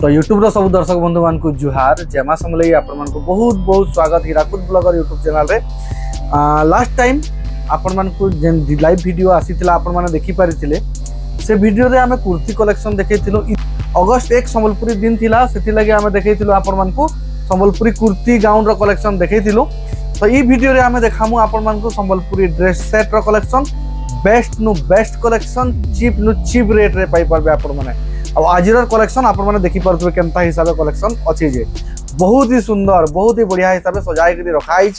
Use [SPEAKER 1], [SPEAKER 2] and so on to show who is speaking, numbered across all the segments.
[SPEAKER 1] तो यूट्यूब रो सब दर्शक बंधु मान को जुहार जेमा समलई आपण मान को बहुत बहुत स्वागत हीराकुद ब्लॉगर यूट्यूब चैनल रे। लास्ट टाइम आपण मान को जेन लाइव वीडियो आसीतिला आपण माने देखि पारिथिले से वीडियो रे हमें कुर्ती कलेक्शन देखैथिलो। अगस्त 1 संबलपुरी दिन थिला सेति लागि हमें देखैथिलो आपण मान को संबलपुरी कुर्ती गाउन रो कलेक्शन देखैथिलो। तो ई वीडियो रे हमें देखामु आपण मान को संबलपुरी ड्रेस सेट रो कलेक्शन बेस्ट नु बेस्ट कलेक्शन चीप नु चीप रेट रे पाई परबे आपण माने। अब आज कलेक्शन आप देखी पारे केनता हिसाब से कलेक्शन अच्छी जे बहुत ही सुंदर बहुत ही बढ़िया हिसाब से सजाई रखाई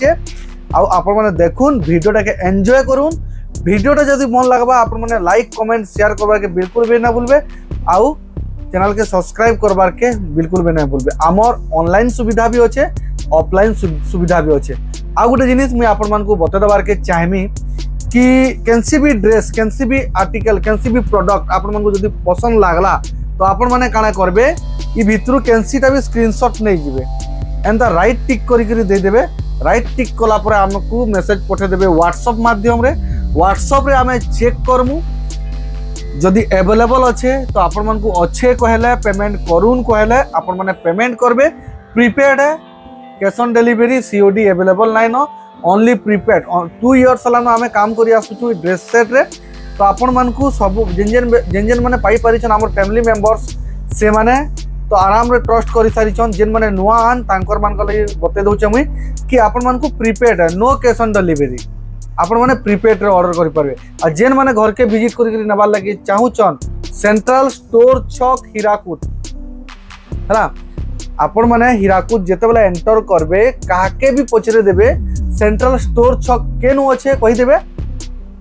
[SPEAKER 1] आप देखुन वीडियोटा के एंजॉय करूँ। वीडियोटा जब मन लगवा आप लाइक कमेंट शेयर करवार के बिल्कुल भी ना भूलबे आउ चैनल के सब्सक्राइब करवार के बिल्कुल भी ना भूलबे। आमर ऑनलाइन सुविधा भी अच्छे ऑफलाइन सुविधा भी अच्छे। आउ गोटे जिनिस मुझे आपण को बता देवार के चाहमी कि कैंसी भी ड्रेस कैंसी भी आर्टिकल कैंसी भी प्रोडक्ट आपण को जब पसंद लागला तो आपण माने काना करबे ई भितरु कैंसीटा भी स्क्रीनशॉट नहीं जिवे एंता राइट टिक करी करी दे देबे। राइट टिक कला पर हमकु मेसेज पठे देबे व्हाट्सएप माध्यम रे। व्हाट्सएप रे हमें चेक करमु जदि अवेलेबल अच्छे तो आपण मन को अच्छे कहले पेमेंट करून कहले आपण माने पेमेंट करबे। प्रीपेड है cash on delivery COD available नाइ न ओनली प्रीपेड 2 इयर्स हला हमें काम करी आसुछु ड्रेस सेट रे। तो आपण मान को सब जेन जेन माने पाई पारिछन हमर फैमिली मेंबर्स से माने तो आराम रे ट्रस्ट करि सारिछन। जेन माने नुआ आन तांकर मान को बते दउचे मुई कि आपण मान को प्रीपेड है नो कैश ऑन डिलीवरी आपण माने प्रीपेड रे ऑर्डर करि परबे। आ जेन माने घर के विजिट करि नबार लागि चाहूचन सेंट्रल स्टोर छक हीराकुद हला आपण माने हीराकुद जेते बेला एंटर करबे काके भी पचरे देबे सेंट्रल स्टोर छक केनु अच्छे कहि देबे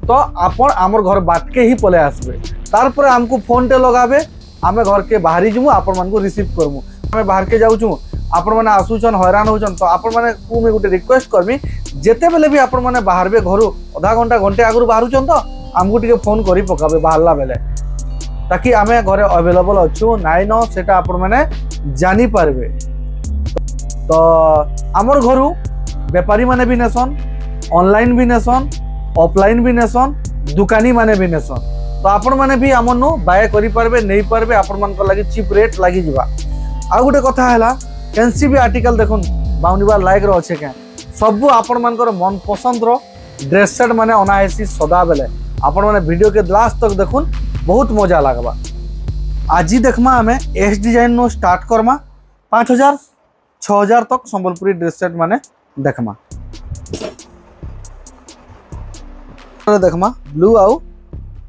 [SPEAKER 1] तो आपण आमर घर बाट के ही पले आसबे। तारपर हमको फोन टे लगाबे आमे घर के बाहरी जमु आपण मान को रिसीव करमु। आमे बाहर के जाउछु आपण माने आसुचन हैरान होचन तो आपण माने को मैं गुटे रिक्वेस्ट करमी जेते बेले भी आपण माने बाहरबे घरु आधा घंटा घंटे आगु बाहरुचन तो हमको टिके फोन करी पकाबे बाहरला बेले ताकि आमे घरे अवेलेबल अछु नाइ न सेटा आपण माने जानि पारबे। तो आमर घरु व्यापारी माने भी नेसन ऑनलाइन भी नेसन ऑफलाइन भी नेसन दुकानी माने भी नेसन। तो आपण माने भी आमनु बाय करि पारबे नहीं पारबे आपण मान को लागि चीप रेट लागि जिवा। आ गुटे कथा हैला कैंसी भी आर्टिकल देखुन बाउंडीवार लाइक रो अच्छे के सब आपण मान को मन पसंद रो ड्रेस सेट माने अनाहेसी सदा बेले आपण माने वीडियो के लास्ट तक देखुन बहुत मजा लागबा। आज देखमा हमें S design know start Karma 5000 6000 तक संबलपुरी ड्रेस सेट माने देखमा। देखमा ब्लू आउ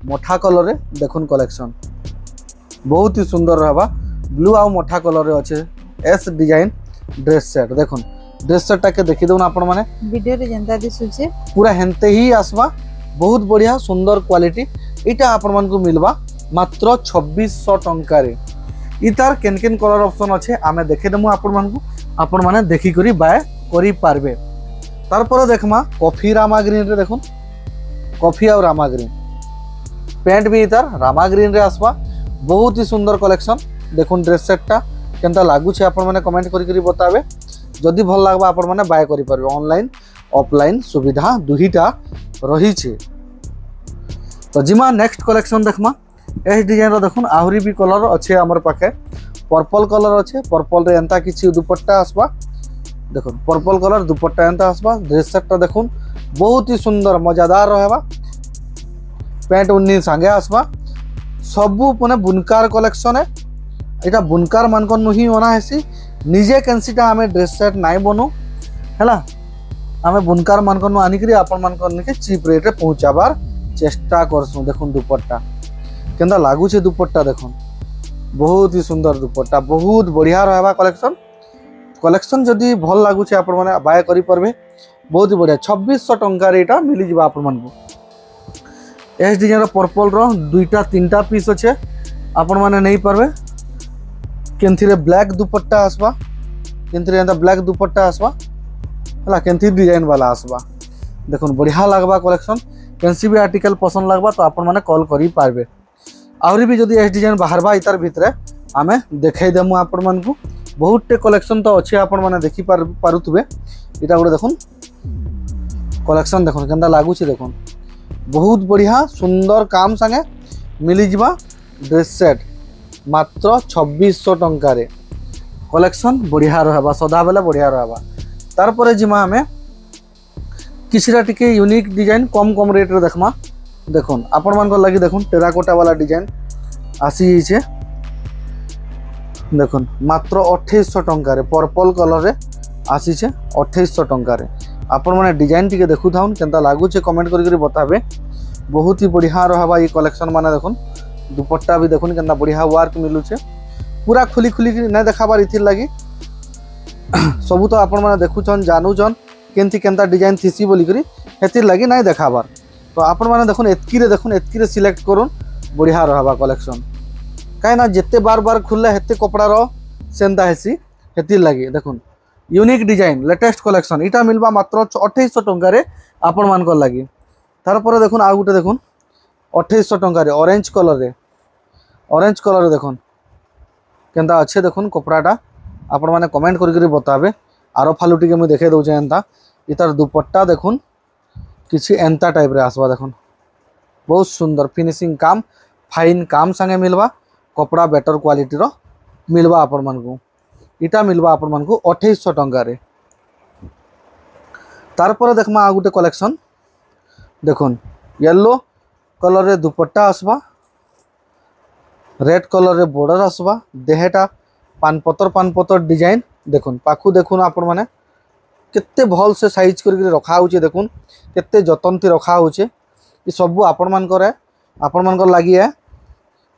[SPEAKER 1] मोठा कलर रे देखुन कलेक्शन बहुत ही सुंदर रहबा। ब्लू आउ मोठा कलर रे अच्छे एस डिजाइन ड्रेस सेट देखुन ड्रेस सेट के देखि दउन आपण माने वीडियो रे जेंता दिसुचे पूरा हेनते ही आसबा बहुत बढ़िया सुंदर क्वालिटी। इटा आपण मान को मिलबा मात्र 2600 टंका रे। इतार केन केन कलर ऑप्शन अच्छे आमे देखे दमु आपण मान को आपण माने देखि करी बाय करी पारबे। तार पर देखमा कॉफी रामा ग्रीन रे देखुन कॉफी और रामा ग्रीन पैंट भी इतार रामा ग्रीन रे आसबा बहुत ही सुंदर कलेक्शन। देखुन ड्रेस सेटटा केनता लागु छे आपण माने कमेंट करी करी बताबे जदि भल लागबा आपण माने बाय करि परबे। ऑनलाइन ऑफलाइन सुविधा दुहीटा रही छे। तो जिमा नेक्स्ट कलेक्शन देखमा एस डिजाइन रो देखुन आहुरी भी कलर अच्छे हमर पाखे पर्पल कलर अच्छे पर्पल रे एंता किछि दुपट्टा आसबा देखुन पर्पल कलर दुपट्टा एंता आसबा। ड्रेस सेटटा देखुन बहुत ही सुंदर मजादार रहबा पैंट उन्नी संगे आसबा सबु माने बुनकार कलेक्शन है। एटा बुनकार मान को नुही होना हेसी निजे कैंसीटा हमें ड्रेस सेट नाइ बनु हैला हमें बुनकार मान को आनी करी आपण मान को के चीप रेट रे पहुंचाबार चेष्टा करसु। देखुन दुपट्टा केंदा लागु छे दुपट्टा देखुन बहुत ही सुंदर दुपट्टा बहुत बढ़िया रहबा कलेक्शन। कलेक्शन जदि भल लागु छे आपण माने बाय करि परबे बहुत ही बढ़िया 2600 टंका रे एटा मिली जिबा आपण मान को। एस डिजाइन रो पर्पल रो दुईटा तीनटा पीस अच्छे आपण माने नहीं पारबे। केंथि रे ब्लैक दुपट्टा आसबा केंथि रे एंदा ब्लैक दुपट्टा आसबा हला केंथि डिजाइन वाला आसबा देखुन बढ़िया लागबा कलेक्शन। केंसी भी आर्टिकल पसंद लागबा तो आपण माने कॉल करि पारबे। आउरी भी जदि एस डिजाइन बाहरबा इतार भितरे आमे देखाई देमु आपण मान को बहुत टे कलेक्शन तो अच्छे आपण माने देखि पारुथबे। इटा गोटे देखुन कलेक्शन देखुन केंदा लागु छे देखुन बहुत बढ़िया सुंदर काम संगे मिली जिबा ड्रेस सेट मात्र 2600 टंका रे कलेक्शन बढ़िया रहबा सदा बेला बढ़िया रहबा। तार पर जिमा हमें किछिटा टिके यूनिक डिजाइन कम कम रेट रे देखमा। देखुन आपण मान लगी देखुन टेराकोटा वाला डिजाइन आसी छे। देखुन मात्र 2800 टंका पर्पल कलर रे आसी छे 2800 टंका रे। आपण माने डिजाइन टिके देखु थाउन केनता लागु छे कमेंट करी बताबे। बहुत ही बढ़िया रहबा ये कलेक्शन माने। देखुन दुपट्टा भी देखुन केनता बढ़िया वर्क मिलु छे। पूरा खुली खुली नहीं देखाबार इथिर लगी सबू तो आपण माने देखुछन जानूछन केनती केनता डिजाइन थीसी बोली करी हेतिर लगी नहीं देखाबार। तो आपण माने देखुन एतकी रे सिलेक्ट करूँ बढ़िया रहबा कलेक्शन। कहीं ना जिते बार बार खुलले हेते कपड़ा रो सेंता हेसी हेतिर लगी। देखुन यूनिक डिजाइन लेटेस्ट कलेक्शन इटा मिलबा मात्र 2800 टंका रे आपण मान लगी। तार पर देखुन आ गुटे देखुन 2800 टंका रे ऑरेंज कलर रे देखुन केनता अच्छे। देखुन कपड़ाटा आपण माने कमेंट करी बताबे। आरो फालू टिके मुझे देखे दउछे एंता इतार दुपट्टा देखुन किछि एंता टाइप रे आसबा। देखुन बहुत सुंदर फिनिशिंग काम फाइन काम संगे मिलबा। कपड़ा बेटर क्वालिटी रो मिलबा आपण मानकू। इटा मिलबा आपण मानकू 2800 टंका रे। तार पर देखमा आ गुटे कलेक्शन देखुन येलो कलर रे दुपट्टा आसबा रेड कलर रे बॉर्डर आसबा। देहेटा पान पतर डिजाइन देखुन पाखु देखुन आपण माने केते भल से साइज करके रखा होचे। देखुन केते जतनती रखा होचे। ये सब आपण मान लगी है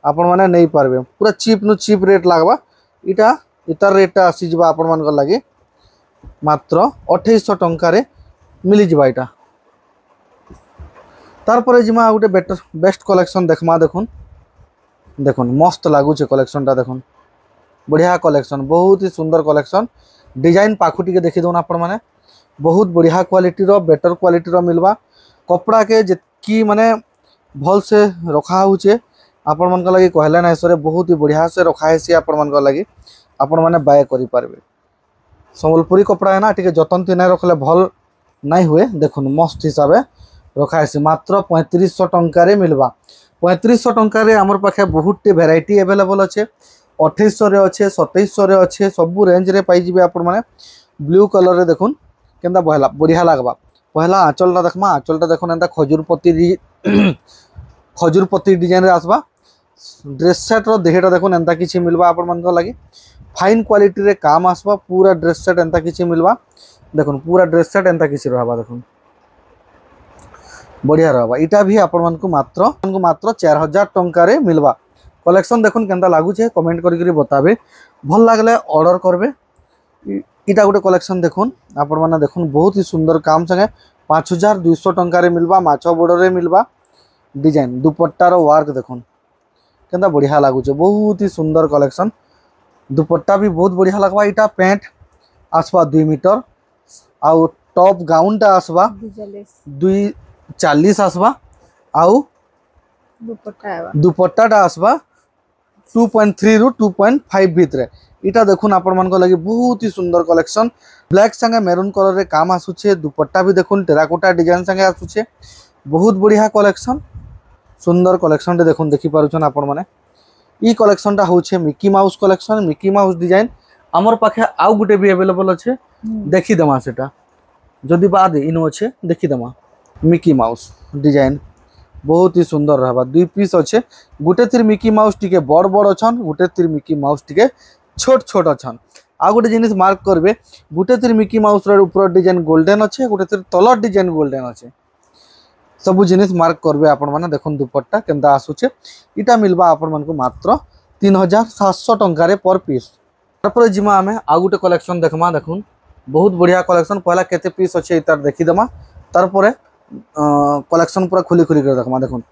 [SPEAKER 1] आपण माने नहीं पारबे। पूरा चीप नु चीप रेट लागबा। इटा इतार रेट आसी जबा आपण मान लगी मात्र 2800 टंका रे मिली जबा इटा। तार पर जिमा गुटे बेटर बेस्ट कलेक्शन देखमा। देखुन देखुन मस्त लागुचे कलेक्शन टा। देखुन बढ़िया कलेक्शन बहुत ही सुंदर कलेक्शन। डिजाइन पाखु टिके देखि दउन आपण माने बहुत बढ़िया क्वालिटी रो बेटर क्वालिटी रो मिलबा। कपड़ा के जेकी माने भल से रखा होचे आपण मन लगी कहले ना सरे बहुत ही बढ़िया से रखा है आपण मन लगी आपण माने बाय करि पारबे। संबलपुरी कपड़ा है ना टिके जतनती नहीं रखले भल नहीं हुए। देखुन मस्त हिसाब रखा है मात्र 3500 टंका रे मिलबा। 3500 टंका रे हमर पाखे बहुत टे वेराइटी अवेलेबल अच्छे। 2800 रे अच्छे 2700 रे अच्छे सबू रेंज रे पाई जिबे आपण माने। ब्लू कलर रे देखुन केनता बढ़िया लागबा। पहला आंचलटा देखमा। आंचलटा देखुन एंता खजूरपति डिजाइन रे आसबा। ड्रेस सेट रो देहेटा देखुन एंता किछि मिलबा आपण मन को लगी फाइन क्वालिटी रे काम आसबा। पूरा ड्रेस सेट एंता किछि मिलबा। देखुन पूरा ड्रेस सेट एंता किछि रहबा। देखुन बढ़िया रहबा। इटा भी आपण मन को मात्र 4000 टंका रे मिलबा। कलेक्शन देखुन केनता लागु छे कमेंट करी बताबे। भल लागले ऑर्डर करबे। इटा गोटे कलेक्शन देखुन आपण माने देखुन बहुत ही सुंदर काम संगे 5200 टंका रे मिलबा। माछो बॉर्डर रे मिलबा। डिजाइन दुपट्टा रो वर्क देखुन केनता बढ़िया लागु छे बहुत ही सुंदर कलेक्शन। दुपट्टा भी बहुत बढ़िया लगबा। इटा पैंट आसबा 2 मीटर आउ टॉप गाउन टा आसबा 240 आसबा। आउ दुपट्टा टा आसबा 2.3 रु 2.5 भितरे। इटा देखुन आपण मन को लगी बहुत ही सुंदर कलेक्शन। ब्लैक संगे मेरून कलर रे काम आसुचे। दुपट्टा भी देखुन टेराकोटा डिजाइन संगे आसुचे बहुत बढ़िया कलेक्शन। सुंदर कलेक्शन टे देखुन देखि पारुछन आपण माने। ई कलेक्शन टा होचे Mickey mouse collection. Mickey mouse design हमर पाखे आउ गुटे भी अवेलेबल अच्छे। देखि दमा सेटा जदि बाद इनो अच्छे देखि दमा। मिकी माउस डिजाइन बहुत ही सुंदर रहबा। 2 पीस अच्छे। गुटे तीर मिकी माउस टिके बड़ बड़ अछन गुटे तीर मिकी माउस टिके छोट छोट अछन। आ गुटे जिनिस मार्क करबे गुटे तीर मिकी माउस रे ऊपर डिजाइन गोल्डन अच्छे गुटे तीर तलर डिजाइन गोल्डन अच्छे। सबु जिनिस मार्क करबे आपण माने। देखुन दुपट्टा केनता आसुचे। इटा मिलबा आपण मन को मात्र 3700 टंका रे पर पीस। तापर जिमा हमें आ गुटे कलेक्शन देखमा। देखुन बहुत बढ़िया कलेक्शन। पहला केते पीस अच्छे इतार देखि दमा। तारपरे कलेक्शन पूरा खुली कर देखमा। देखुन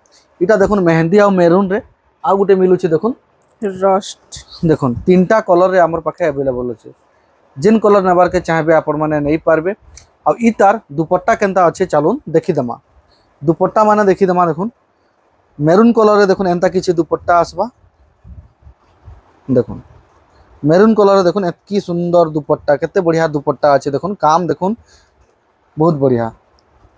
[SPEAKER 1] इटा देखुन मेहंदी आ मेरून रे आ गुटे मिलुचे। देखुन रस्ट देखुन 3टा कलर रे हमर पाखे अवेलेबल अच्छे। जिन कलर नेबार के चाहबे आपण माने नहीं पारबे। आ इतार दुपट्टा केनता अच्छे चालुन देखि दमा। दुपट्टा माने देखि दमा। देखुन मेरून कलर रे देखुन एंता किछि दुपट्टा आसबा। देखुन मेरून कलर देखुन एतकी सुंदर दुपट्टा केते बढ़िया दुपट्टा अच्छे। देखुन काम देखुन बहुत बढ़िया।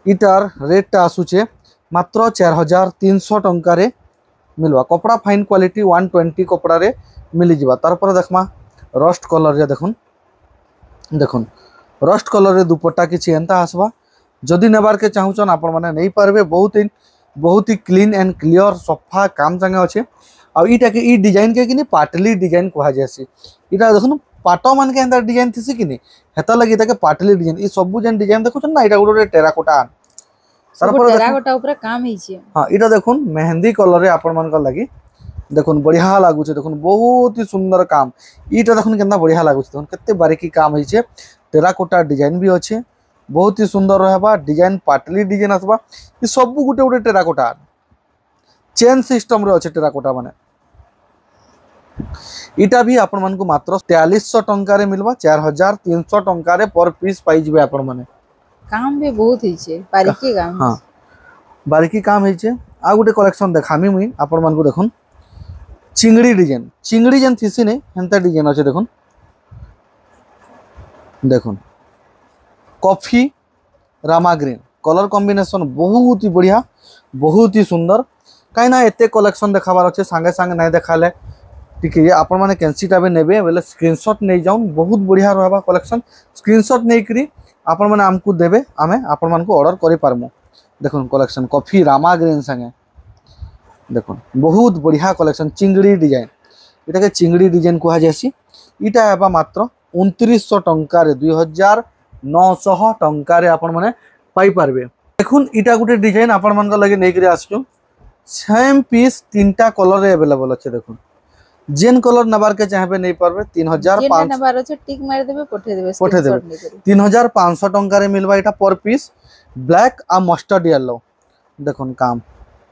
[SPEAKER 1] इटार रेट आसुचे मात्र 4300 टंका रे मिलवा। कपड़ा फाइन क्वालिटी 120 कपड़ा रे मिली जिबा। तार पर देखमा रस्ट कलर रे देखुन देखुन रस्ट कलर रे दुपट्टा किछि एंता आसबा जदि नेबार के चाहूछन आपण माने नहीं पारबे। बहुत ही क्लीन एंड क्लियर सफा काम संगे अच्छे। आ इटा के ई डिजाइन के किनी पाटली डिजाइन कहा जासी। इटा देखुन पाटो मान के एंता डिजाइन थिसी किनी हेता लगी ताके पाटली डिजाइन ई सब जेन डिजाइन देखुछन ना इटा गोटे टेराकोटा
[SPEAKER 2] सब टेराकोटा ऊपर काम हिचे।
[SPEAKER 1] हां इटा देखुन मेहंदी कलर रे आपण मान का लगी देखुन बढ़िया लागु छे। देखुन बहुत ही सुंदर काम इटा देखुन केतना बढ़िया लागु छे। देखुन केते बारीकी काम हिचे टेराकोटा डिजाइन भी अच्छे बहुत ही सुंदर रहबा डिजाइन पाटली डिजाइन आसबा ई सब गुटे गुटे टेराकोटा चेन सिस्टम रे अच्छे टेराकोटा माने इटा भी आपण मन को मात्र 4300 टंका रे मिलबा 4300 टंका रे पर पीस पाई जिवे आपण माने।
[SPEAKER 2] काम भी बहुत हिचे बारीकी काम।
[SPEAKER 1] हां बारीकी काम हिचे। आ गुटे कलेक्शन देखामी मुई आपण मन को देखुन चिंगड़ी जेन थिसी ने हेंता डिजाइन अच्छे देखुन देखुन coffee Rama green colour combination बहुत ही बढ़िया बहुत ही सुंदर कहीं ना एते कलेक्शन देखाबार अच्छे सांगे सांगे नहीं देखाले ठीक है आपण माने कैंसीटा भी नेबे बोले स्क्रीनशॉट नहीं जाऊन बहुत बढ़िया रहबा कलेक्शन स्क्रीनशॉट नहीं करी आपण माने हमको देबे आमे आपण मान को ऑर्डर करि पारमु। देखुन कलेक्शन कॉफी रामा ग्रीन संगे देखुन बहुत बढ़िया कलेक्शन चिंगड़ी डिजाइन इटा के चिंगड़ी डिजाइन कहा जासी। इटा हेबा मात्र 2900 टंका रे 2900 टंका रे आपण माने पाई पारबे। देखुन इटा गुटे डिजाइन आपण मान लगे नै करी आसछु सेम पीस तीनटा कलर रे अवेलेबल अछि। देखुन जेन कलर नबार के चाहबे नै पारबे 3500
[SPEAKER 2] नबार अछि टिक मार देबे पठे देबे
[SPEAKER 1] 3500 टंका रे मिलबा इटा पर पीस ब्लैक आ मस्टर्ड येलो। देखुन काम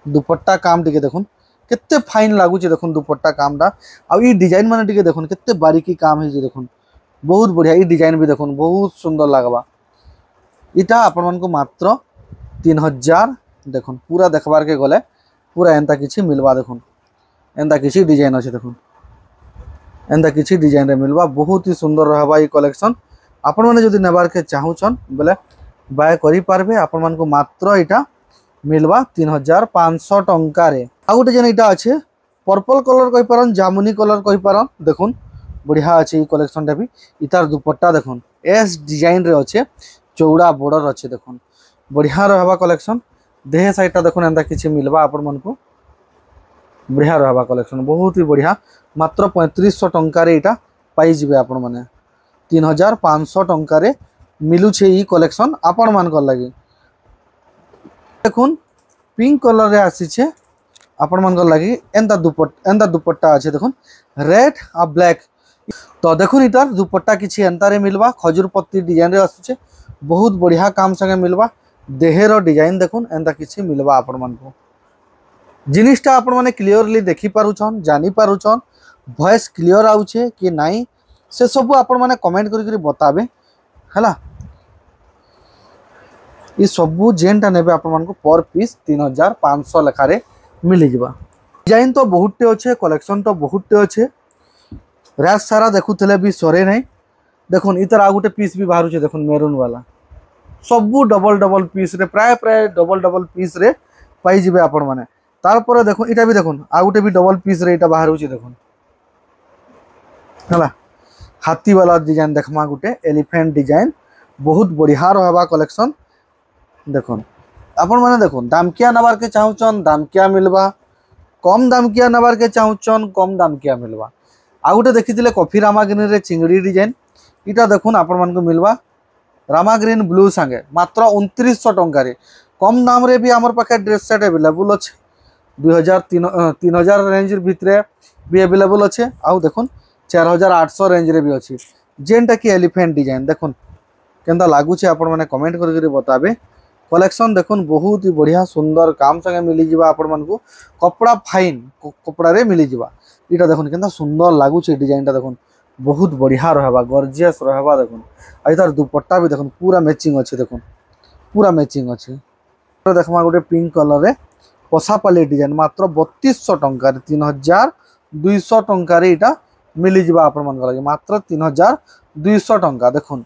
[SPEAKER 1] दुपट्टा काम टिके देखुन केते फाइन लागु छै। देखुन दुपट्टा काम दा आ ई डिजाइन माने टिके देखुन केते बारीकी काम है जे देखुन बहुत बढ़िया ई डिजाइन भी देखुन बहुत सुंदर लागबा। इटा आपण मन को मात्र 3000 देखुन पूरा देखबार के गले पूरा एंता किछि मिलबा। देखुन एंता किछि डिजाइन अछि देखुन एंता किछि डिजाइन रे मिलबा बहुत ही सुंदर रहबा ई कलेक्शन। आपण माने जदि नेबार के चाहूछन बोले बाय करि पारबे आपण मन को मात्र इटा मिलबा 3500 टंका रे। आ गुटे जेन इटा अछि पर्पल कलर कहि पारन जामुनी कलर कहि पारन देखुन बढ़िया अच्छे कलेक्शन टा भी इतार दुपट्टा देखुन एस डिजाइन रे अच्छे चौड़ा बॉर्डर अच्छे देखुन बढ़िया रहबा कलेक्शन देह साइडटा देखुन एंता किछि मिलबा आपण मन को बढ़िया रहबा कलेक्शन बहुत ही बढ़िया मात्र 3500 टंका रे इटा पाई जिवे आपण माने 3500 टंका रे मिलु छे ई कलेक्शन आपण मान को लागि। देखुन पिंक कलर रे आसी छे आपण मान को लागि एंता दुपट्टा अच्छे देखुन रेड आ ब्लैक तो देखुन इतार दुपट्टा किछि एंता रे मिलबा खजूर पत्ती डिजाइन रे आसुचे बहुत बढ़िया काम संगे मिलबा देहेर डिजाइन देखुन एंता किछि मिलबा आपण मन को जिनिसटा आपण माने क्लियरली देखि पारुछन जानि पारुछन वॉइस क्लियर आउछे कि नाही से सब आपण माने कमेंट करी बताबे हला। ये सब जेनटा नेबे आपण मन को पर पीस 3500 लेखा रे मिली जिबा। डिजाइन तो बहुतटे अच्छे कलेक्शन तो बहुतटे अच्छे रैक सारा देखुले भी सरे नहीं। देखुन इतर आ गोटे पीस भी बाहर छे देखुन मेरून वाला सबू डबल डबल पीस रे प्राय डबल पीस रे पाई जिबे आपण माने। तारपर देखुन इटा भी देखुन आ गोटे भी डबल पीस रे इटा बाहर छे देखुन हला हाथी वाला डिजाइन देखमा गोटे एलिफेंट डिजाइन बहुत बढ़िया रहबा कलेक्शन। देखुन आपण माने देखुन दाम किया नबार के चाहूचन दाम किया मिलबा कम दाम किया नबार के चाहूचन कम दाम किया मिलबा। आ गोटे देखिथिले कॉफी रामा ग्रीन रे चिंगड़ी डिजाइन इटा देखुन आपण मन को मिलबा रामा ग्रीन ब्लू संगे मात्र 2900 टंका रे कम दाम रे भी हमर पाखे ड्रेस सेट अवेलेबल अछि 3000 रेंज भितरे भी अवेलेबल अछि। आ देखुन 4800 रेंज रे भी अछि जेनटा कि एलिफेंट डिजाइन देखुन केंदा लागु छे आपण माने कमेंट करके बताबे। कलेक्शन देखुन बहुत ही बढ़िया सुंदर काम संगे मिली जिबा आपण मन को कपड़ा फाइन कपड़ा रे मिली जिबा। इटा देखुन केंदा सुंदर लागु छे डिजाइनटा देखुन बहुत बढ़िया रहबा गॉर्जियस रहबा। देखुन आ इधर दुपट्टा भी देखुन पूरा मैचिंग अछि देखुन पूरा मैचिंग अछि। तो देखमा गोटे पिंक कलर रे पसापाली डिजाइन मात्र 3200 टंका रे 3200 टंका रे इटा मिली जिबा आपण मन लागि मात्र 3200 टंका। देखुन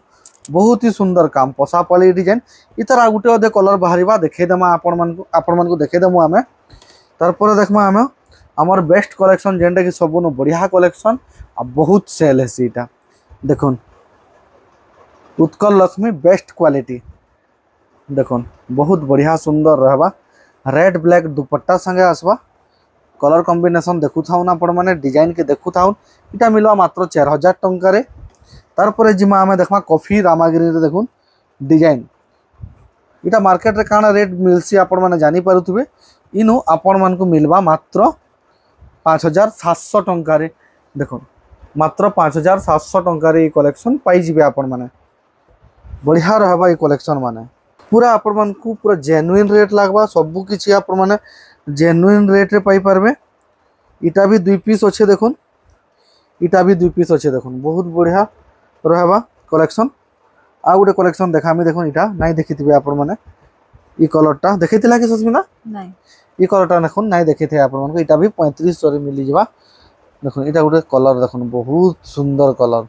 [SPEAKER 1] बहुत ही सुंदर काम पसापाली डिजाइन इतर आ गोटे कलर बाहरिबा देखे देमा आपण मन को देखे देमु आमे। तारपर देखमा आमे आमर बेस्ट कलेक्शन जेनटा कि सबुन बढ़िया कलेक्शन आ बहुत सेल है सीटा देखुन उत्कल लक्ष्मी बेस्ट क्वालिटी देखुन बहुत बढ़िया सुंदर रहबा रेड ब्लैक दुपट्टा संगे आसबा कलर कॉम्बिनेशन देखु थाउन आपण माने डिजाइन के देखु थाउन इटा मिलवा मात्र 4000 टंका रे तार परे जिमा हमें देखमा कॉफी रामागिरी रे देखुन डिजाइन इटा मार्केट रे काना रेट मिलसी आपण माने जानि पारुथबे इनु आपण मान को मिलवा मात्र 5700 टंका रे देखुन मात्र 5700 टंका रे कलेक्शन पाई जिबे आपण माने बढ़िया रहबा ये कलेक्शन माने पूरा आपण मान को पूरा जेन्युइन रेट लागबा सब किछि आपण माने जेन्युइन रेट रे पाई परबे इटा भी 2 पीस अच्छे देखुन इटा भी 2 पीस अच्छे देखुन बहुत बढ़िया रहबा कलेक्शन आ गोटे कलेक्शन देखामी देखुन इटा नहीं देखिथिबे आपण माने ई कलरटा देखिथिला कि सस्मिना
[SPEAKER 2] नहीं
[SPEAKER 1] ई कलरटा देखुन नहीं देखिथे आपण मान को इटा भी 3500 रे मिली जबा देखुन इटा गोटे कलर देखुन बहुत सुंदर कलर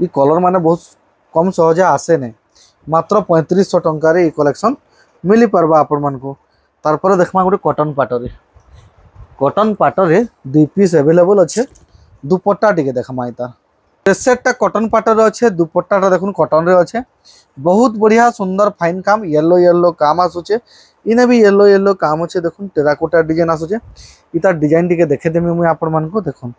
[SPEAKER 1] ई कलर माने बहुत कम सहजे आसे नहीं मात्र 3500 टंका रे ई कलेक्शन मिली परबा आपण मान को तार पर देखमा गोटे कॉटन पाटरे 2 पीस अवेलेबल अच्छे दुपट्टा टिके देखमा इतार ड्रेसेटा कॉटन पाटर अच्छे दुपट्टाटा देखुन कॉटन रे अच्छे बहुत बढ़िया सुंदर फाइन काम येलो येलो काम आसुचे इने भी येलो येलो काम अच्छे देखुन टेराकोटा डिजाइन आसुचे इतार डिजाइन टिके देखे देमी मुई आपण मान को देखुन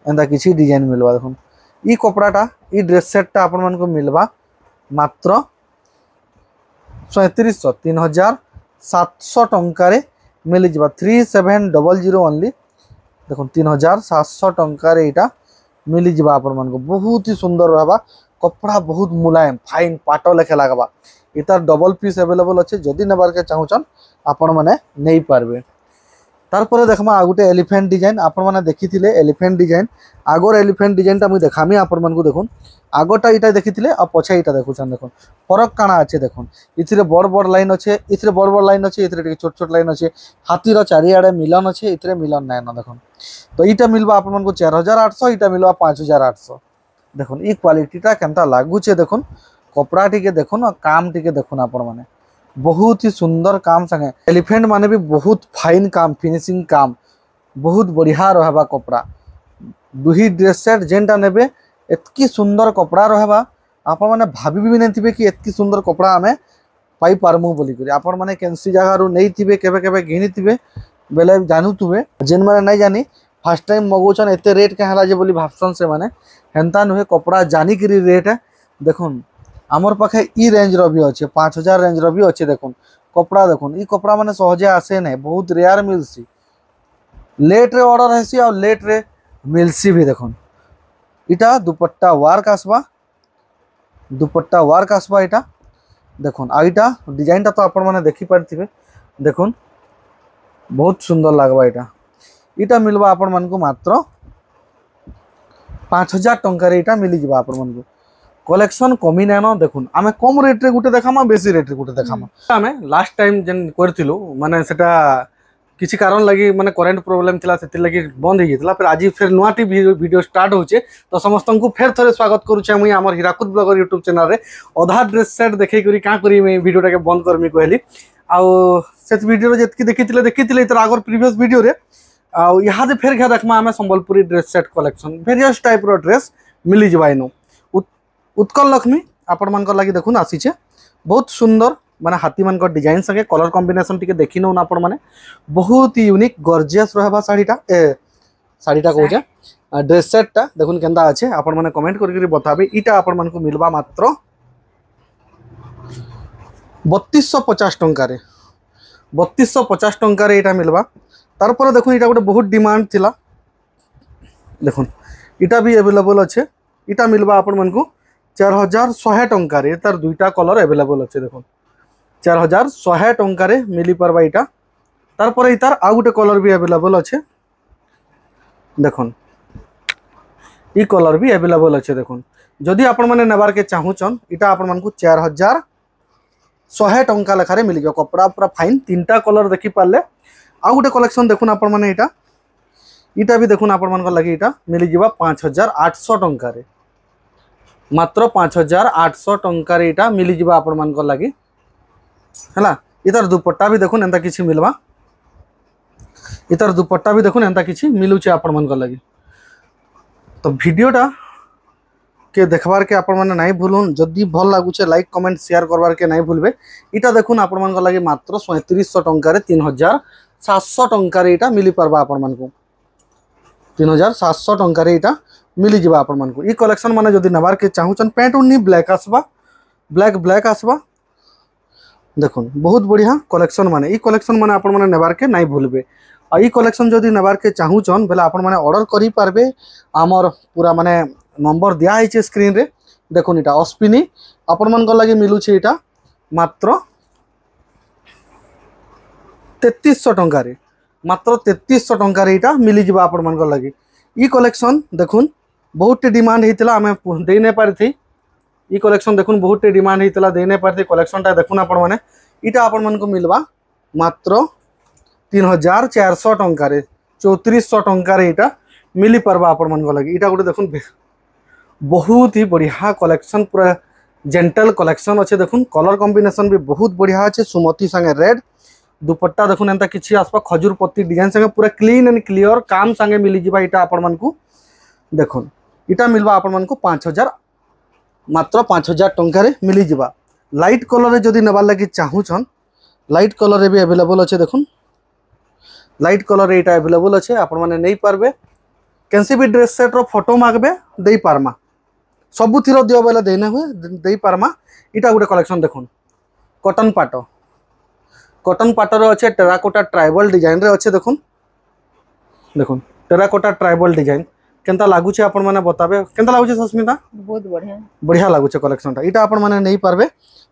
[SPEAKER 1] एंदा किछि डिजाइन मिलवा देखुन ई कपड़ाटा ई ड्रेस सेटटा आपण मान को मिलवा मात्र 3700 टंका रे मिली जबा 3700 ओनली देखुन 3700 टंका रे इटा मिली जबा आपण मान को बहुत ही सुंदर रहबा कपड़ा बहुत मुलायम फाइन पाटो लेखे लागबा इतार डबल पीस अवेलेबल अच्छे जदि नेबार के चाहूचन आपण माने नहीं पारबे तार पर देखमा आ गुटे एलिफेंट डिजाइन आपण माने देखिथिले एलिफेंट डिजाइन आगोर एलिफेंट डिजाइन टा मुई देखामी आपण मान को देखुन आगोटा इटा देखिथिले आ पछे इटा देखुछन देखुन फरक काना अच्छे देखुन इथिरे बड़ बड़ लाइन अच्छे इथिरे बड़ बड़ लाइन अच्छे इथिरे छोट छोट लाइन अच्छे हाथीर चारिआडे मिलन अच्छे इथिरे मिलन नाय न देखुन तो इटा मिलबा आपण मान को 4800 इटा मिलबा 5800 देखुन ई क्वालिटीटा केनता लागुचे देखुन कपड़ा टिके देखुन और काम टिके देखुन आपण माने बहुत ही सुंदर काम संगे एलिफेंट माने भी बहुत फाइन काम फिनिशिंग काम बहुत बढ़िया रहबा कपड़ा दुही ड्रेस सेट जेनटा नेबे एतकी सुंदर कपड़ा रहबा आपण माने भाबी भी नहीं थिबे कि एतकी सुंदर कपड़ा हमें पाई पारमु बोली करी आपण माने केनसी जगह रु नहीं थिबे केबे केबे घिनी थिबे बेले जानू तुबे जेन माने नहीं जानी फर्स्ट टाइम मगोचन एते रेट के हला जे बोली भाबसन से माने हेंता नुहे कपड़ा जानी करी रेट है देखुन आमर पाखे ई रेंज रो भी अच्छे 5000 रेंज रो भी अच्छे देखुन कपड़ा देखुन ई कपड़ा माने सहजे आसे नहीं बहुत रेयर मिलसी लेट रे ऑर्डर हेसी और लेट रे मिलसी भी देखुन इटा दुपट्टा वार्क आसबा इटा देखुन आ इटा डिजाइन टा तो आपण माने देखि पारथिबे देखुन बहुत सुंदर लागबा इटा मिलबा आपण मान को मात्र 5000 टंका रे इटा मिली जिबा आपण मान को कलेक्शन कमी नानो देखुन आमे कम रेट रे गुटे देखामा बेसी रेट रे गुटे देखामा आमे लास्ट टाइम जेन करथिलु माने सेटा किसी कारण लगी माने करेंट प्रॉब्लम थिला सेति लगी बंद हो गइतला फिर आज फिर नुआटी वीडियो स्टार्ट होचे तो समस्त को फिर थरे स्वागत करूचे मुई हमर हीराकुद ब्लॉगर यूट्यूब चैनल रे आधा ड्रेस सेट देखै करी का करी मैं वीडियोटा के बंद करमी कहली आ से वीडियो रे जतकी देखिथिले इतर आगर प्रीवियस वीडियो रे आ यहाँ फिर क्या देखमा हमें Sambalpuri dress set collection various type रो ड्रेस मिली जबा इनो उत्कल लक्ष्मी आपण मान लगी देखुन आसीचे बहुत सुंदर माने हाथी मान डिजाइन संगे कलर कॉम्बिनेशन टिके देखि नौ आपण माने बहुत ही यूनिक गॉर्जियस रहबा साड़ीटा कहूचे ड्रेस सेटटा देखुन केंदा अच्छे आपण माने कमेंट करके बताबे इटा आपण मान को मिलबा मात्र 3250 टंका रे 3250 टंका रे इटा मिलबा तार पर देखुन इटा गोटे बहुत डिमांड थिला देखुन इटा भी अवेलेबल अच्छे इटा मिलबा आपण मान को 4100 टंका रे तार दुईटा कलर अवेलेबल अच्छे देखुन 4100 टंका रे मिली परबा इटा तार पर इतार आ गोटे कलर भी अवेलेबल अच्छे देखुन ई कलर भी अवेलेबल अच्छे देखुन जदि आपण माने नेबार के चाहूचन इटा आपण मान को 4100 टंका लेखारे मिली जाओ कपड़ा पूरा फाइन तीनटा कलर देखि पाले आ गोटे कलेक्शन देखुन आपण माने इटा भी देखुन आपण मान लगी इटा मिली जिबा 5800 टंका रे मात्र 5800 टंका रे इटा मिली जिबा आपण मान लगी हैला इधर दुपट्टा भी देखुन एंता किछि मिलबा इतार दुपट्टा भी देखुन एंता किसी मिलूचे आपण मन लगी। तो वीडियोटा के देखबार के आपण मैंने नहीं भूलुन, जदि भल लगुचे लाइक कमेंट शेयर करबार के नहीं भूलबे। इटा देखुन आपण मन लगी मात्र 3700 टंका 3700 टंका इटा मिली पारबा आपण मन को 3700 टंका इटा मिली जिबा आपण मन को। ई कलेक्शन माने जदि नबार के चाहूचन पैंट उन्नी ब्लैक आसबा ब्लैक आसबा देखुन बहुत बढ़िया कलेक्शन माने। ई कलेक्शन माने आपण माने नबार के नहीं भूलबे। आ ई कलेक्शन जदि नबार के चाहूचन बेले आपण माने ऑर्डर करि पारबे। आमर पूरा माने नंबर दिया है स्क्रीन रे देखुन। इटा अस्पिनी आपण मन लगी मिलूचे इटा मात्र 3300 टंका मात्र 3300 टंका इटा मिली जिबा आपण मन लगी। ई कलेक्शन देखुन बहुत डिमांड होता आम दे नहीं पारि। ई कलेक्शन देखुन बहुत डिमांड होता दे नहीं पारि। कलेक्शनटा देखुन आपण माने इटा आपण मन को मिलवा मात्र 3400 टंका 3400 टंका इटा मिली पारबा आपण मन लगी। इटा गोटे देखुन बहुत ही बढ़िया कलेक्शन पूरा जेंटल कलेक्शन अच्छे देखुन। कलर कॉम्बिनेशन भी बहुत बढ़िया अच्छे सुमती संगे रेड दुपट्टा देखुन एंता किसी आसपा खजूर पत्ती डिजाइन संगे पूरा क्लीन एंड क्लियर काम संगे मिली जिबा। इटा आपण मन को देखुन इटा मिलवा आपण मन को 5000 मात्र 5000 टंका मिली जिबा। लाइट कलर रे जदि नबार लगी चाहूछन लाइट कलर रे भी अवेलेबल अच्छे देखुन। लाइट कलर रे इटा अवेलेबल अच्छे आपण माने नहीं पारबे। कैंसी भी ड्रेस सेट रो फोटो मागबे दे पारमा सबुथिर दियो बेले देने हुए दे पारमा। इटा गोटे कलेक्शन देखुन कॉटन पाटर अच्छे टेराकोटा ट्राइबल डिजाइन रे अच्छे देखुन। देखुन टेराकोटा ट्राइबल डिजाइन केंता लागुचे आपण माने बताबे केंता लागुचे सस्मिता?
[SPEAKER 2] बहुत बढ़िया
[SPEAKER 1] बढ़िया लागुचे कलेक्शनटा। इटा आपण माने नहीं पारबे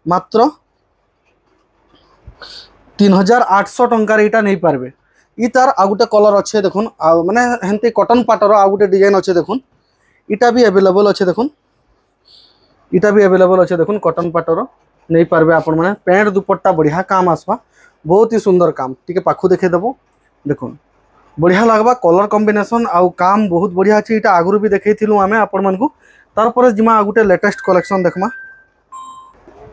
[SPEAKER 1] मात्र 3800 टंका इटा नहीं पारबे। ई तार आ गोटे कलर अच्छे देखुन माने हेंते कॉटन पाटर आ गोटे डिजाइन अच्छे देखुन। इटा भी अवेलेबल अच्छे देखुन। इटा भी अवेलेबल अच्छे देखुन कॉटन पाटर नहीं पारबे आपण माने। पैंट दुपट्टा बढ़िया काम आसवा बहुत ही सुंदर काम टिके पाखु देखे देबो देखुन बढ़िया लगवा। कलर कॉम्बिनेशन आउ काम बहुत बढ़िया अच्छे। इटा आगुरु भी देखैथिलु आमे आपण मन को। तार पर जिमा आ गोटे लेटेस्ट कलेक्शन देखमा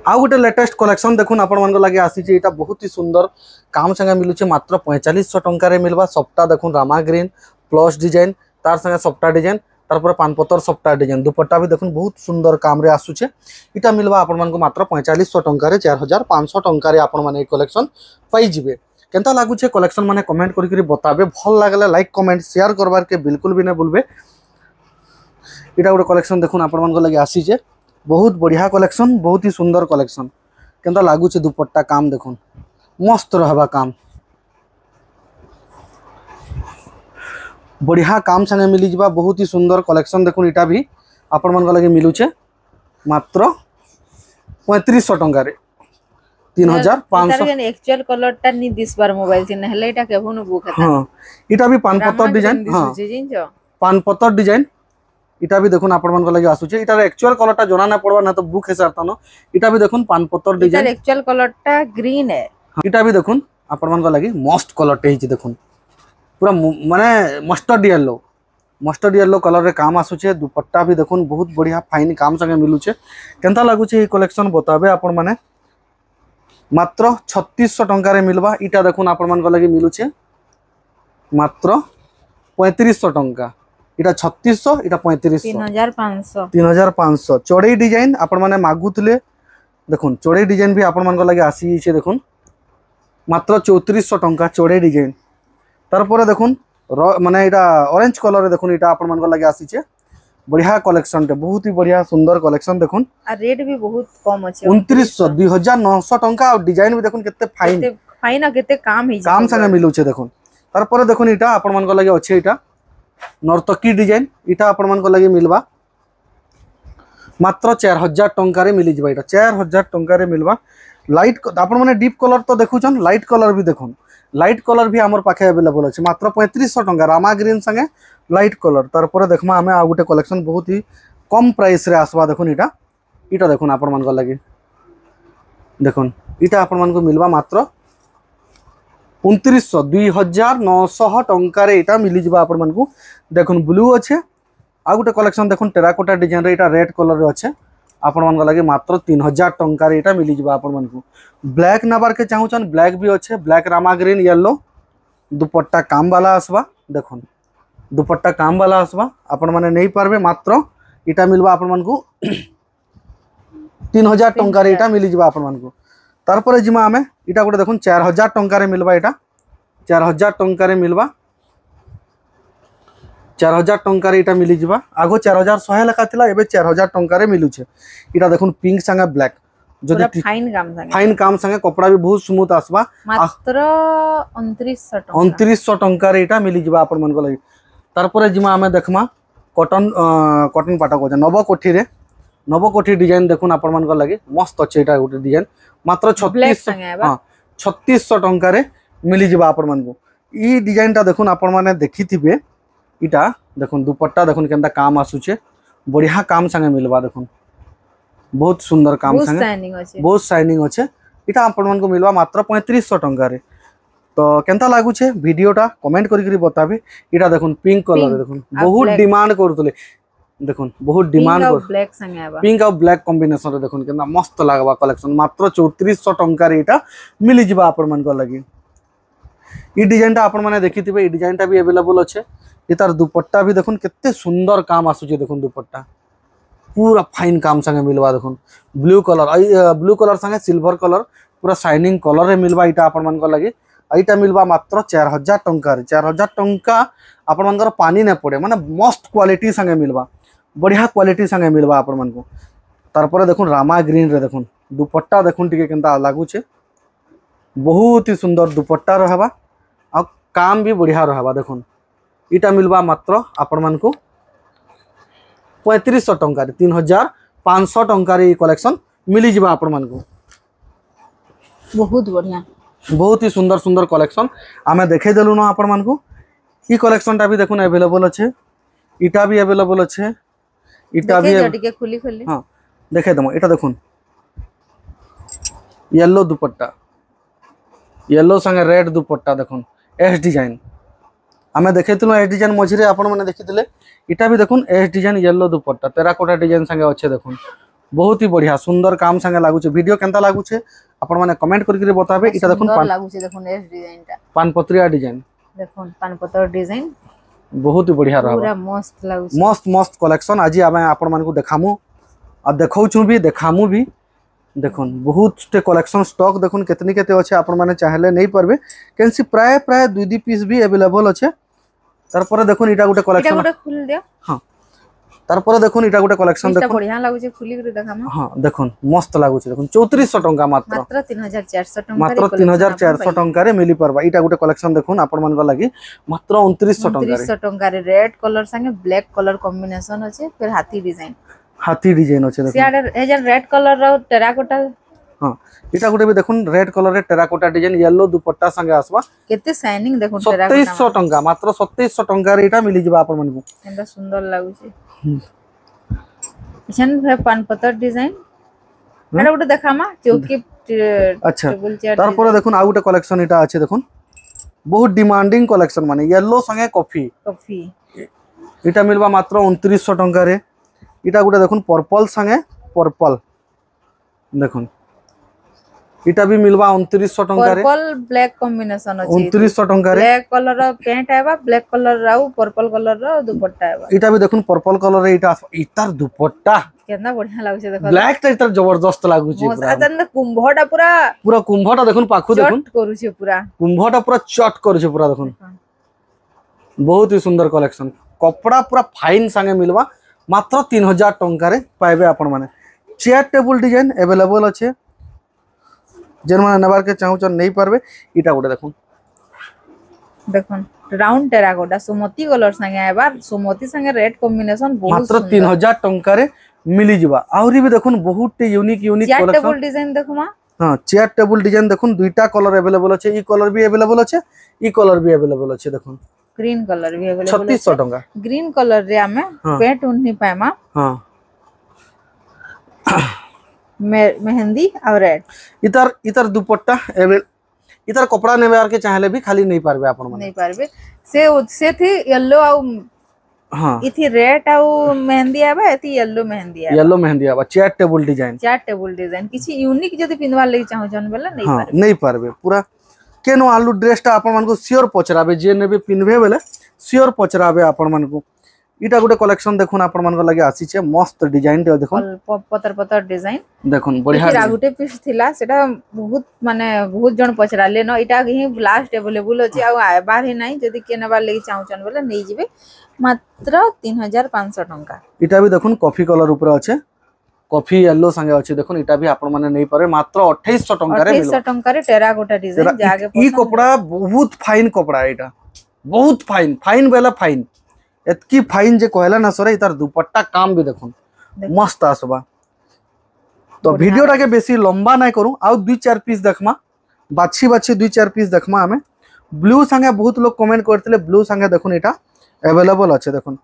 [SPEAKER 1] आ गोटे लेटेस्ट कलेक्शन देखुन आपण मन लगे आसी। इटा बहुत ही सुंदर काम संगे मिलुचे मात्र 4500 टंका मिलवा। सप्ता देखुन रामा ग्रीन प्लस डिजाइन तार संगे सप्ता डिजाइन तार पर पानपतर सप्ता डिजाइन दुपट्टा भी देखुन बहुत सुंदर काम रे आसुचे। इटा मिलवा आपण मन को मात्र 4500 टंका 4500 टंका आपण माने कलेक्शन पाई जिवे। केंता लागुचे कलेक्शन माने कमेंट करी बताबे। भल लागले लाइक कमेंट शेयर करबार के बिल्कुल भी नहीं भूलबे। इटा गोटे कलेक्शन देखुन आपण मन लगे आसीचे बहुत बढ़िया कलेक्शन बहुत ही सुंदर कलेक्शन। केंता लागुचे दुपट्टा काम देखुन मस्त रहबा काम बढ़िया काम संगे मिली जिबा। बहुत ही सुंदर कलेक्शन देखुन। इटा भी आपण मन लगे मिलुचे मात्र 3500 टंका 3500।
[SPEAKER 2] एक्चुअल कलर टा नी दिस बार मोबाइल थी नहले इटा केबोन बुक है।
[SPEAKER 1] हां इटा भी पानपतर डिजाइन हां पानपतर डिजाइन इटा भी देखुन आपण मन लगे आसुचे। इटार एक्चुअल कलर टा जना ना पड़वा ना तो बुक है सरता न। इटा भी देखुन पानपतर डिजाइन
[SPEAKER 2] एक्चुअल कलर टा ग्रीन है।
[SPEAKER 1] इटा भी देखुन आपण मन लगे मस्त कलर टे हिची देखुन पूरा माने मस्टर्ड येलो कलर रे काम आसुचे। दुपट्टा भी देखुन बहुत बढ़िया फाइन काम संगे मिलुचे। केंता लागुचे ई कलेक्शन बताबे आपण माने मात्र 3600 टंका रे मिलवा। इटा देखुन आपण मन लगे मिलुचे मात्र 3500 टंका। इटा 3600 इटा 3500 3500 चौड़े डिजाइन आपण माने मागुतले देखुन। चौड़े डिजाइन भी आपण मन लगे आसी छे देखुन मात्र 3400 टंका चौड़े डिजाइन। तार पर देखुन माने इटा ऑरेंज कलर रे देखुन इटा आपण मन लगे आसी छे बढ़िया कलेक्शन टे बहुत ही बढ़िया सुंदर कलेक्शन देखुन।
[SPEAKER 2] आ रेट भी बहुत कम अछि
[SPEAKER 1] 2900 2900 टंका और डिजाइन भी देखुन केते फाइन
[SPEAKER 2] केते काम
[SPEAKER 1] संगे मिलु छे देखुन। तार पर देखुन इटा आपण मन लगे अछि इटा नर्तकी डिजाइन इटा आपण मन लगे मिलवा मात्र 4000 टंका रे मिली जिबा। इटा 4000 टंका रे मिलवा। लाइट आपण माने डीप कलर तो देखुछन लाइट कलर भी देखुन। लाइट कलर भी आमर पाखे अवेलेबल अछि मात्र 3500 टंका रामा ग्रीन संगे लाइट कलर। तार पर देखमा हमें आ गुटे कलेक्शन बहुत ही कम प्राइस रे आसबा देखुन। इटा इटा देखुन आपण मन लगे देखुन इटा आपण मन को मिलवा मात्र 2900 2900 टंका रे इटा मिली जिबा आपण मन को। देखुन ब्लू अच्छे आ गुटे कलेक्शन देखुन टेराकोटा डिजाइन रे इटा रेड कलर रे अच्छे आपण मन लगे मात्र 3000 टंका रे इटा मिली जिबा आपण मन को। ब्लैक नबार के चाहूचन ब्लैक भी अच्छे ब्लैक रामा ग्रीन येलो दुपट्टा काम वाला आसबा देखुन दुपट्टा काम वाला आसबा आपण माने नहीं पारबे मात्र इटा मिलबा आपण मानकू 3000 टंका रे इटा मिली जिबा आपण मानकू तार पर जिमा हमें इटा गोटे देखुन 4000 टंका रे मिलबा इटा 4000 टंका रे मिलबा 4000 टंका रे इटा मिली जिबा आगो 4100 लेखा थिला एबे 4000 टंका रे मिलुछे इटा देखुन पिंक संगे ब्लैक जदि फाइन काम संगे कपड़ा भी बहुत स्मूथ आसबा
[SPEAKER 2] मात्र
[SPEAKER 1] 2900 टंका रे इटा मिली जिबा आपण मन को लागि तार पर जिमा हमें देखमा कॉटन पाटा को नव कोठी डिजाइन देखुन आपण मन को लागि मस्त अछि एटा गोटे डिजाइन मात्र 3600 टंका रे मिली जिबा आपण मन को ई डिजाइन टा देखुन आपण माने देखिथिबे इटा देखुन दुपट्टा देखुन केनता काम आसुचे बढ़िया काम संगे मिलबा देखुन बहुत सुंदर काम संगे बहुत शाइनिंग अच्छे इटा आपण मन को मिलबा मात्र 3500 टंका रे तो केनता लागु छे वीडियोटा कमेंट करी बताबे इटा देखुन पिंक कलर देखुन बहुत डिमांड करतले देखुन बहुत डिमांड कर
[SPEAKER 2] ब्लैक संगे आबा
[SPEAKER 1] पिंक और ब्लैक कॉम्बिनेशन रे देखुन केनता मस्त लागबा कलेक्शन मात्र 3400 टंका रे इटा मिली जिबा आपण मन को लागि ई डिजाइन टा आपण माने देखिथिबे ई डिजाइन टा भी अवेलेबल अच्छे ये तार दुपट्टा भी देखुन केते सुंदर काम आसुचे देखुन दुपट्टा पूरा फाइन काम संगे मिलवा देखुन ब्लू कलर संगे सिल्वर कलर पूरा शाइनिंग कलर रे मिलवा इटा आपण मन को लागि एटा मिलवा मात्र 4000 टंका रे 4000 टंका आपण मन पानी न पड़े माने मस्त क्वालिटी संगे मिलवा बढ़िया क्वालिटी संगे मिलवा आपण मन को तार पर देखुन रामा ग्रीन रे देखुन दुपट्टा देखुन टिके केनता लागु छे बहुत ही सुंदर दुपट्टा रहबा आ काम भी बढ़िया रहबा देखुन इटा मिलवा मात्र आपण मन को 3500 टंका रे 3500 टंका रे कलेक्शन मिली जिबा आपण मन को
[SPEAKER 2] बहुत बढ़िया
[SPEAKER 1] बहुत ही सुंदर सुंदर कलेक्शन आमे देखे देलु न आपण मन को ई कलेक्शन टा भी देखुन अवेलेबल अच्छे इटा भी अवेलेबल अच्छे इटा भी
[SPEAKER 2] टिके खुली खुली
[SPEAKER 1] हां देखे दम इटा देखुन येलो दुपट्टा येलो संगे रेड दुपट्टा देखुन एस डिजाइन आमे देखैतनु एस डिजाइन मझिरे आपण माने देखिथिले इटा भी देखुन एस डिजाइन येलो दुपट्टा टेराकोटा डिजाइन संगे अच्छे देखुन बहुत ही बढ़िया सुंदर काम संगे लागु छे वीडियो केनता लागु छे आपण माने कमेंट करके बताबे इटा देखुन
[SPEAKER 2] लागु छे देखुन एस डिजाइन टा
[SPEAKER 1] पानपत्रिया डिजाइन
[SPEAKER 2] देखुन पानपत्र डिजाइन
[SPEAKER 1] बहुत ही बढ़िया रहबा
[SPEAKER 2] पूरा मस्त लागु छे
[SPEAKER 1] मस्त मस्त कलेक्शन आज आमे आपण मान को देखामु आ देखौछु भी देखामु भी देखुन बहुत टे कलेक्शन स्टॉक देखुन केतनी केते अच्छे आपण माने चाहले नहीं परबे कैंसी प्राय प्राय 2 पीस भी अवेलेबल अच्छे तार पर देखुन इटा गोटे कलेक्शन
[SPEAKER 2] इटा गोटे खुल दियो
[SPEAKER 1] हां तार पर देखुन इटा गोटे कलेक्शन देखुन
[SPEAKER 2] बढ़िया लागु छे खुली करे देखाम
[SPEAKER 1] हां देखुन मस्त लागु छे देखुन 3400 टंका मात्र
[SPEAKER 2] 3400 टंका
[SPEAKER 1] मात्र 3400 टंका रे मिली परबा इटा गोटे कलेक्शन देखुन आपण मान को लागि मात्र 2900
[SPEAKER 2] टंका रे रेड कलर संगे ब्लैक कलर कॉम्बिनेशन अच्छे फिर हाथी डिजाइन अच्छे देखुन
[SPEAKER 1] सियाडे
[SPEAKER 2] एजन रेड कलर रो टेराकोटा
[SPEAKER 1] हां इटा गोटे भी देखुन रेड कलर रे टेराकोटा डिजाइन येलो दुपट्टा संगे आसबा
[SPEAKER 2] केते शाइनिंग देखुन टेराकोटा
[SPEAKER 1] 2700 टंका मात्र 2700 टंका रे इटा मिली जिबा आपण मन को
[SPEAKER 2] केनता सुंदर लागु छे इछन है पानपत्र डिजाइन एटा गोटे देखामा चौकी
[SPEAKER 1] अच्छा तार पर देखुन आ गोटे कलेक्शन इटा अच्छे देखुन बहुत डिमांडिंग कलेक्शन माने येलो संगे कॉफी इटा मिलबा मात्र 2900 टंका रे इटा गोटे देखुन पर्पल संगे पर्पल देखुन इटा भी मिलबा 2900 टंका रे
[SPEAKER 2] पर्पल ब्लैक कॉम्बिनेशन अछि
[SPEAKER 1] 2900 टंका रे
[SPEAKER 2] ब्लैक कलर रो पैंट आबा ब्लैक कलर राउ पर्पल कलर रो दुपट्टा आबा
[SPEAKER 1] इटा भी देखुन पर्पल कलर रे इटा इतार दुपट्टा
[SPEAKER 2] केतना बढ़िया लागु छे देखो
[SPEAKER 1] ब्लैक टा इतार जबरदस्त लागु छे
[SPEAKER 2] पूरा अजन कुंभटा
[SPEAKER 1] पूरा कुंभटा देखुन पाखु देखुन
[SPEAKER 2] करू छे पूरा
[SPEAKER 1] कुंभटा पूरा चट करू छे पूरा देखुन बहुत ही सुंदर कलेक्शन कपड़ा पूरा फाइन संगे मिलवा मात्र 3000 टंका रे पाइबे आपण माने चेयर टेबल डिजाइन अवेलेबल अच्छे जेन माने नबार के चाहू नहीं पारबे इटा गोटे देखुन
[SPEAKER 2] देखुन राउंड टेराकोटा सुमती कलर संगे आबा सुमती संगे रेड कॉम्बिनेशन बहुत
[SPEAKER 1] मात्र 3000 टंका रे मिली जिबा आउरी भी देखुन बहुत यूनिक
[SPEAKER 2] चेयर टेबल डिजाइन देखुमा
[SPEAKER 1] हां चेयर टेबल डिजाइन देखुन दुईटा कलर अवेलेबल अच्छे ई कलर भी अवेलेबल अच्छे ई कलर भी अवेलेबल अच्छे देखुन
[SPEAKER 2] ग्रीन कलर भी अवेलेबल
[SPEAKER 1] 3600 टंका
[SPEAKER 2] ग्रीन कलर रे हमें पेंट उन्नी पाएमा
[SPEAKER 1] हां
[SPEAKER 2] मेहंदी और रेड
[SPEAKER 1] इतर दुपट्टा इतर कपड़ा नेबे आर के चाहले भी खाली नहीं पारबे आपण मन
[SPEAKER 2] नहीं पारबे से थी येलो आ हां इथि रेड आ मेहंदी आबा इथि येलो मेहंदी आबा चेयर टेबल डिजाइन किछि यूनिक जदी पिनवा ले चाहू जन बेला नहीं पारबे
[SPEAKER 1] नहीं पारबे पूरा केनो आलू ड्रेसटा आपण मानको सियोर पचराबे जे नेबे पिनबे बेले सियोर पचराबे आपण मानको इटा गुटे कलेक्शन देखुन आपण मानको लागि आसी छे मस्त डिजाइन ते देखुन
[SPEAKER 2] पतर पतर डिजाइन
[SPEAKER 1] देखुन बढ़िया
[SPEAKER 2] फिर गुटे पीस थिला सेटा बहुत माने बहुत जन पचराले न इटा ही लास्ट अवेलेबल अछि आ बाहर ही नाही जदी के नबा लागि चाहउचन बोले नै जिबे मात्र 3500 टंका
[SPEAKER 1] इटा भी देखुन कॉफी कलर ऊपर अछि कॉफी येलो संगे अछि देखुन इटा भी आपण माने नै पारे मात्र 2800 टंका रे
[SPEAKER 2] 2800 टंका रे टेराकोटा डिजाइन जागे
[SPEAKER 1] ई कपड़ा बहुत फाइन कपड़ा इटा बहुत फाइन फाइन बेला फाइन एतकी फाइन जे कहला ना सरे इतार दुपट्टा काम भी देखुन मस्त आसबा तो वीडियोटा के बेसी लंबा नहीं करूं आउ 2-4 पीस देखमा बाछी बाछी 2-4 पीस देखमा हमें ब्लू संगे बहुत लोग कमेंट करथिले ब्लू संगे देखुन इटा अवेलेबल अछि देखुन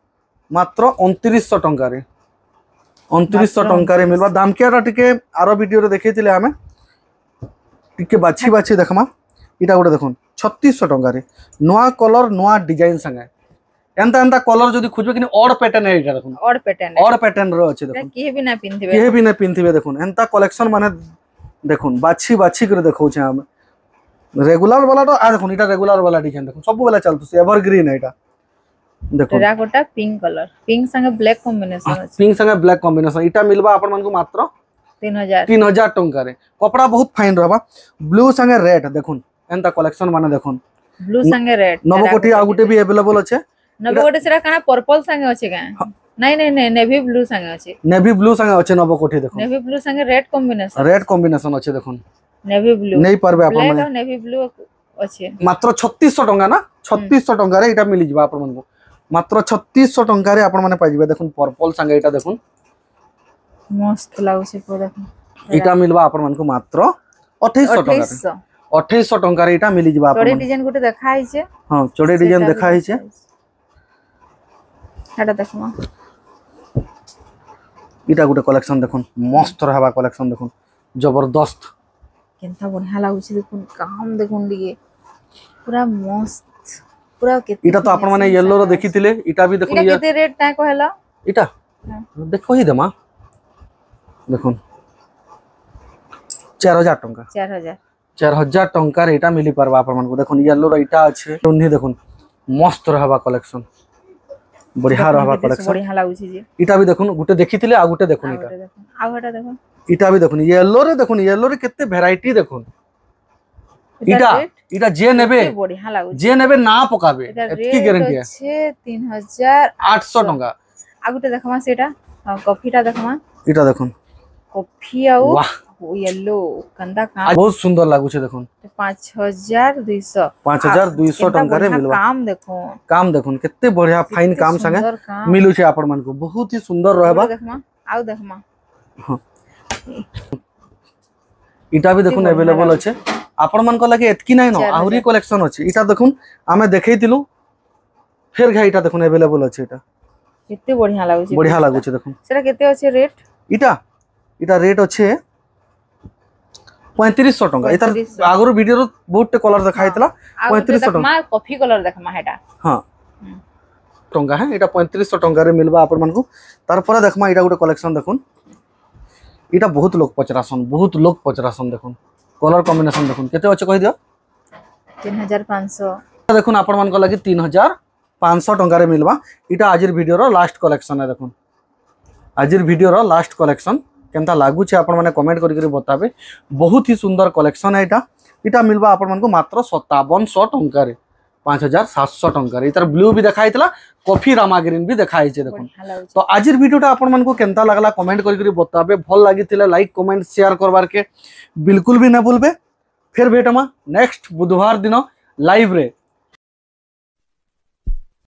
[SPEAKER 1] मात्र 2900 टंका रे 2900 टंका रे मिलबा दाम केटा टिके आरो वीडियो रे देखैतिले हमें टिके बाछी बाछी देखमा इटा गोटे देखुन 3600 टंका रे नवा कलर नवा डिजाइन संगे एंता एंता कलर जदी खोजबे कि ऑड पैटर्न है इटा देखुन ऑड पैटर्न रो अछि देखुन केहे भी ना पिनथिबे देखुन एंता कलेक्शन माने देखुन बाछी बाछी करे देखौ छै हम रेगुलर वाला तो आ देखुन इटा रेगुलर वाला डिजाइन देखुन सब बेला चलतो एवरग्रीन है इटा देखुन
[SPEAKER 2] टेराकोटा पिंक कलर पिंक संगे ब्लैक कॉम्बिनेशन अछि
[SPEAKER 1] पिंक संगे ब्लैक कॉम्बिनेशन इटा मिलबा आपन मन को मात्र 3000 टंका रे कपड़ा बहुत फाइन रहबा ब्लू संगे रेड देखुन एंता कलेक्शन माने देखुन
[SPEAKER 2] ब्लू संगे रेड
[SPEAKER 1] नवकोठी आ गुटे भी अवेलेबल अछि
[SPEAKER 2] नवकोठी सेरा काना पर्पल संगे अछि का नहीं नेवी ब्लू संगे अछि
[SPEAKER 1] नेवी ब्लू संगे अछि नवकोठी देखुन
[SPEAKER 2] नेवी ब्लू संगे रेड कॉम्बिनेशन
[SPEAKER 1] अछि देखुन
[SPEAKER 2] नेवी ब्लू
[SPEAKER 1] नहीं परबे आपन
[SPEAKER 2] माने नेवी ब्लू अछि
[SPEAKER 1] मात्र 3600 टंका ना 3600 टंका रे इटा मिली जिबा आपन मन को मात्र 3600 टंका रे आपण माने पाइ जिबे देखुन पर्पल संगे इटा देखुन
[SPEAKER 2] मस्त लागो से पूरा देखुन
[SPEAKER 1] इटा मिलबा आपण मन को मात्र 2800 टंका 2800 टंका रे इटा मिली जिबा
[SPEAKER 2] चोड़ी डिजाइन गुटे देखाइ छै
[SPEAKER 1] हां चोड़ी डिजाइन देखाइ छै
[SPEAKER 2] एटा देखमा
[SPEAKER 1] इटा गुटे कलेक्शन देखुन मस्त रहबा कलेक्शन देखुन जबरदस्त
[SPEAKER 2] केनता बढ़िया लागो छै देखुन काम देखुन दिए पूरा मस्त पूरा केते
[SPEAKER 1] इटा तो आपण माने येलो रो देखितिले इटा भी देखुन
[SPEAKER 2] इटा केते रेट ता कहला
[SPEAKER 1] इटा देखो ही देमा देखुन 4000 टंका 4000 टंका रे इटा मिली परबा आपण मन को देखुन येलो रो इटा अछि उन्ही देखुन मस्त रहबा कलेक्शन बढ़िया रहबा कलेक्शन
[SPEAKER 2] बढ़िया लागो छै जे
[SPEAKER 1] इटा भी देखुन गुटे देखितिले आ गुटे देखुन इटा
[SPEAKER 2] आ हटा देखो
[SPEAKER 1] इटा भी देखुन येलो रे केते वैरायटी देखुन इटा जे नेबे
[SPEAKER 2] बढ़िया लागो
[SPEAKER 1] जे नेबे ना पकाबे एतकी गारंटी है
[SPEAKER 2] छे 3800
[SPEAKER 1] टंका
[SPEAKER 2] आ गुटे देखमा सेटा कॉफीटा देखमा
[SPEAKER 1] इटा देखुन
[SPEAKER 2] कॉफी आउ येलो कंदा काम
[SPEAKER 1] बहुत सुंदर लागु छे देखुन
[SPEAKER 2] 5200
[SPEAKER 1] टंका रे मिलबा काम देखुन केते बढ़िया फाइन काम संगे मिलु छे आपण मन को बहुत ही सुंदर रहबा
[SPEAKER 2] देखमा आउ देखमा
[SPEAKER 1] हां इटा भी देखुन अवेलेबल अछि आपण मन को लगे एतकी नै न आहुरी कलेक्शन अछि इटा देखुन हमें देखैतिलु फेर घा इटा देखुन अवेलेबल अछि इटा
[SPEAKER 2] केते बढ़िया लागु छे देखुन सेरा केते अछि रेट
[SPEAKER 1] इटा रेट अछि 3500 टंका इता आगरो वीडियो रो बहुत कलर देखाइतला 3500 टंका
[SPEAKER 2] कॉफी कलर देखमा हेटा
[SPEAKER 1] हां टंका है इटा 3500 टंका रे मिलबा आपण मन को तार पर देखमा इटा गुटे कलेक्शन देखुन इटा बहुत लोग पचरासन देखुन कलर कॉम्बिनेशन देखुन केते अछि कहि दियो
[SPEAKER 2] 3500
[SPEAKER 1] देखुन आपण मन को लागि 3500 टंका रे मिलबा इटा आजिर वीडियो रो लास्ट कलेक्शन है देखुन आजिर वीडियो रो लास्ट कलेक्शन केनता लागु छे आपण माने कमेंट करि करि बताबे बहुत ही सुंदर कलेक्शन है इटा मिलबा आपण मन को मात्र 5700 टंका रे 5700 टंका रे इतर ब्लू भी देखाइतला कॉफी रामा ग्रीन भी देखाइ छे देखुन तो आजिर वीडियोटा आपण मन को केनता लागला कमेंट करि करि बताबे भल लागितिले लाइक कमेंट शेयर करबार के बिल्कुल भी न भूलबे फिर भेटमा नेक्स्ट बुधवार दिन लाइव रे